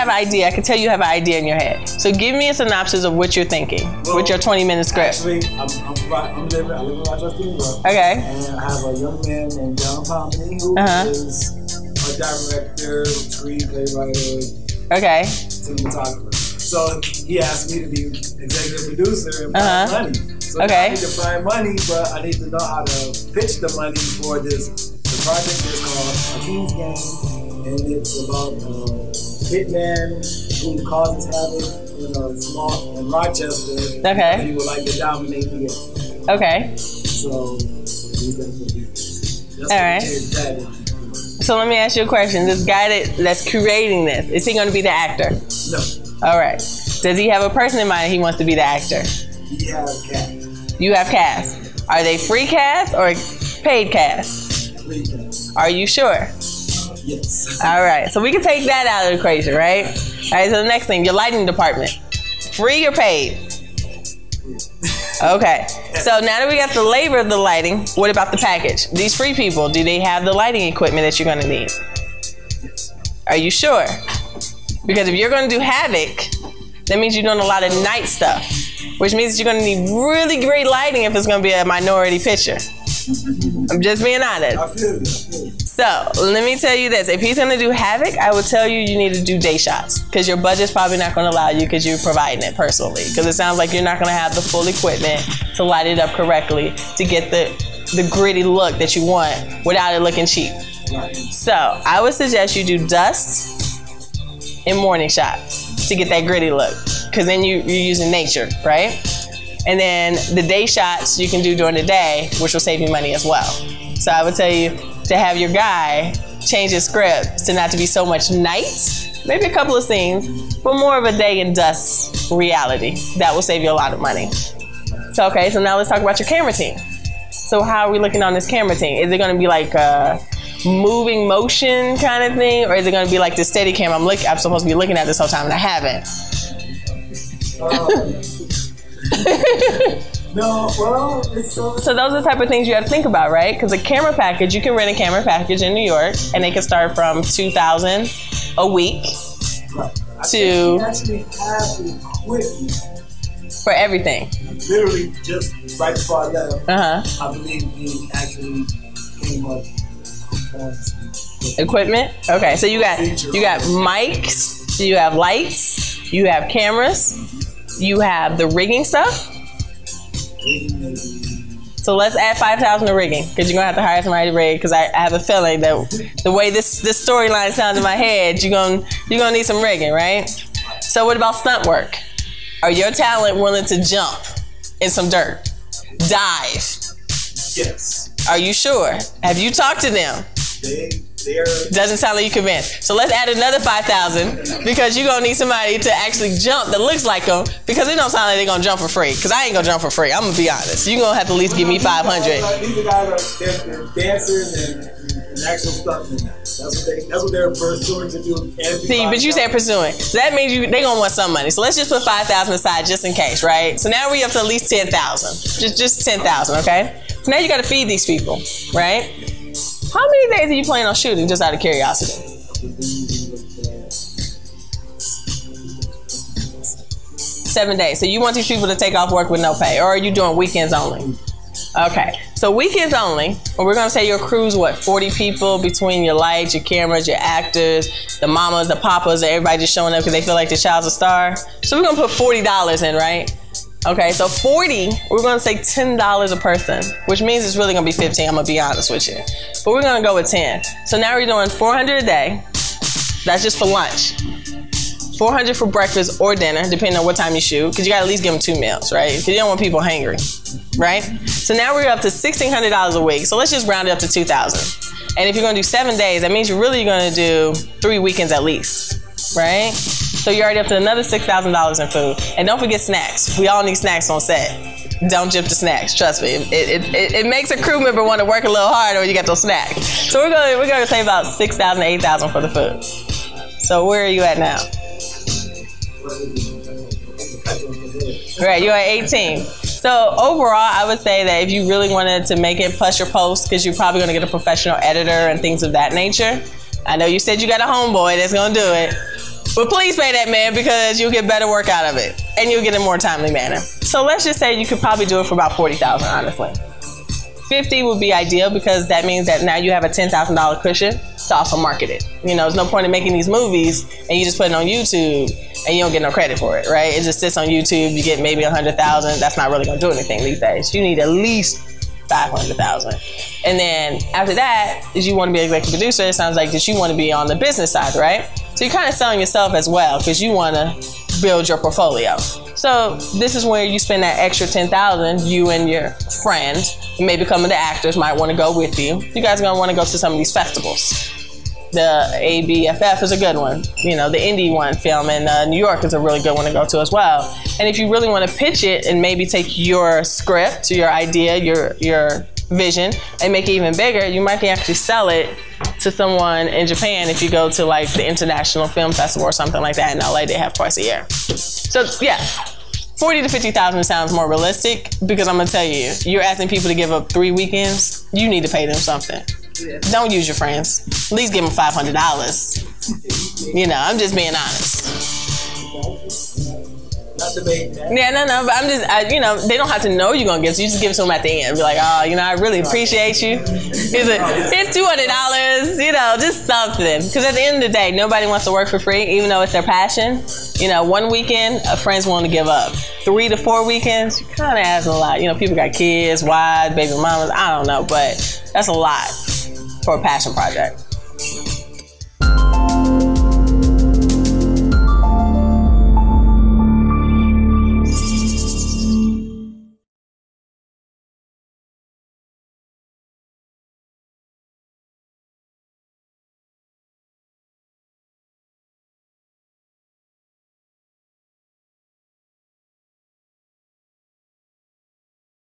have an idea. I can tell you have an idea in your head. So give me a synopsis of what you're thinking with your 20-minute script. Actually, I live in Rochester, New York. Okay. And I have a young man named John Pomney who is a director, screenplay writer, okay, cinematographer. So he asked me to be executive producer and find money. So now I need to find money, but I need to know how to pitch the money for this. The project is called A King's Game, and it's about a hitman who causes havoc in Rochester. Okay. And he would like to dominate the area. Okay. So that's all right. So let me ask you a question. This guy that's creating this, is he going to be the actor? No. All right. Does he have a person in mind he wants to be the actor? He has cast. You have cast. Are they free cast or paid cast? Free cast. Are you sure? Yes. All right. So we can take that out of the equation, right? All right. So the next thing, your lighting department. Free or paid? Okay. So now that we got the labor of the lighting, what about the package? These free people, do they have the lighting equipment that you're going to need? Yes. Are you sure? Because if you're going to do havoc, that means you're doing a lot of night stuff, which means that you're going to need really great lighting if it's going to be a minority picture. I'm just being honest. I feel you. So let me tell you this. If he's going to do havoc, I would tell you need to do day shots because your budget's probably not going to allow you because you're providing it personally. Because it sounds like you're not going to have the full equipment to light it up correctly to get the gritty look that you want without it looking cheap. Right. So I would suggest you do dust and morning shots to get that gritty look, because then you're using nature, right? And then the day shots you can do during the day, which will save you money as well. So I would tell you to have your guy change his script to not to be so much night, maybe a couple of scenes, but more of a day and dust reality. That will save you a lot of money. So okay, so now let's talk about your camera team. So how are we looking on this camera team? Is it going to be like a moving motion kind of thing, or is it going to be like the steady cam I'm supposed to be looking at this whole time and I haven't? No, well, it's so those are the type of things you have to think about, right? Because a camera package, you can rent a camera package in New York, and they can start from $2,000 a week to we actually have equipment for everything. Literally, just right before I left, I believe we actually came up. Equipment? Okay, so you got mics, you have lights, you have cameras, you have the rigging stuff. So let's add $5,000 to rigging, because you're gonna have to hire somebody to rig. Because I have a feeling that the way this storyline sounds in my head, you're gonna need some rigging, right? So what about stunt work? Are your talent willing to jump in some dirt, dive? Yes. Are you sure? Have you talked to them? Doesn't sound like you convinced. So let's add another $5,000 because you're gonna need somebody to actually jump that looks like them, because it don't sound like they're gonna jump for free. Because I ain't gonna jump for free. I'm gonna be honest. You're gonna have to at least give me $500. These guys are dancers and actual stuntmen. That's what they're pursuing to do. See, but you said pursuing. So that means they're gonna want some money. So let's just put $5,000 aside just in case, right? So now we're up to at least $10,000. Just $10,000, okay? So now you gotta feed these people, right? How many days are you planning on shooting, just out of curiosity? 7 days. So you want these people to take off work with no pay, or are you doing weekends only? Okay, so weekends only, and we're gonna say your crew's what, 40 people between your lights, your cameras, your actors, the mamas, the papas, everybody just showing up because they feel like the child's a star. So we're gonna put $40 in, right? Okay, so 40, we're gonna say $10 a person, which means it's really gonna be 15, I'm gonna be honest with you. But we're gonna go with 10. So now we're doing 400 a day. That's just for lunch. 400 for breakfast or dinner, depending on what time you shoot, because you gotta at least give them 2 meals, right? Because you don't want people hungry, right? So now we're up to $1,600 a week. So let's just round it up to 2,000. And if you're gonna do 7 days, that means you're really gonna do 3 weekends at least, right? So you're already up to another $6,000 in food. And don't forget snacks. We all need snacks on set. Don't jump to snacks, trust me. It makes a crew member want to work a little harder when you get those snacks. So we're gonna say about $6,000 to $8,000 for the food. So where are you at now? Right, you're at 18. So overall, I would say that if you really wanted to make it, plus your post, because you're probably gonna get a professional editor and things of that nature. I know you said you got a homeboy that's gonna do it, But please pay that man because you'll get better work out of it and you'll get it in a more timely manner. So let's just say you could probably do it for about $40,000, honestly. 50 would be ideal because that means that now you have a $10,000 cushion to also market it. You know, there's no point in making these movies and you just put it on YouTube and you don't get no credit for it, right? It just sits on YouTube, you get maybe 100,000. That's not really gonna do anything these days. You need at least 500,000. And then after that, is you wanna be an executive producer, it sounds like that you wanna be on the business side, right? So you're kind of selling yourself as well because you wanna build your portfolio. So this is where you spend that extra 10,000, you and your friend, and maybe some of the actors might want to go with you. You guys are gonna want to go to some of these festivals. The ABFF is a good one. You know, the indie one film in New York is a really good one to go to as well. And if you really want to pitch it and maybe take your script, your idea, your vision, and make it even bigger, you might actually sell it to someone in Japan if you go to like the International Film Festival or something like that in LA. They have twice a year. So yeah, 40 to 50,000 sounds more realistic because I'm gonna tell you, you're asking people to give up 3 weekends, you need to pay them something. Yeah. Don't use your friends. At least give them $500. You know, I'm just being honest. Not debating that. Yeah, no, but I'm just, you know, they don't have to know you're gonna give, so you just give it to them at the end. Be like, oh, you know, I really appreciate you. Here's $200, you know, just something. Because at the end of the day, nobody wants to work for free, even though it's their passion. You know, 1 weekend, a friend's willing to give up. 3 to 4 weekends, you kind of asking a lot. You know, people got kids, wives, baby mamas, I don't know, but that's a lot for a passion project.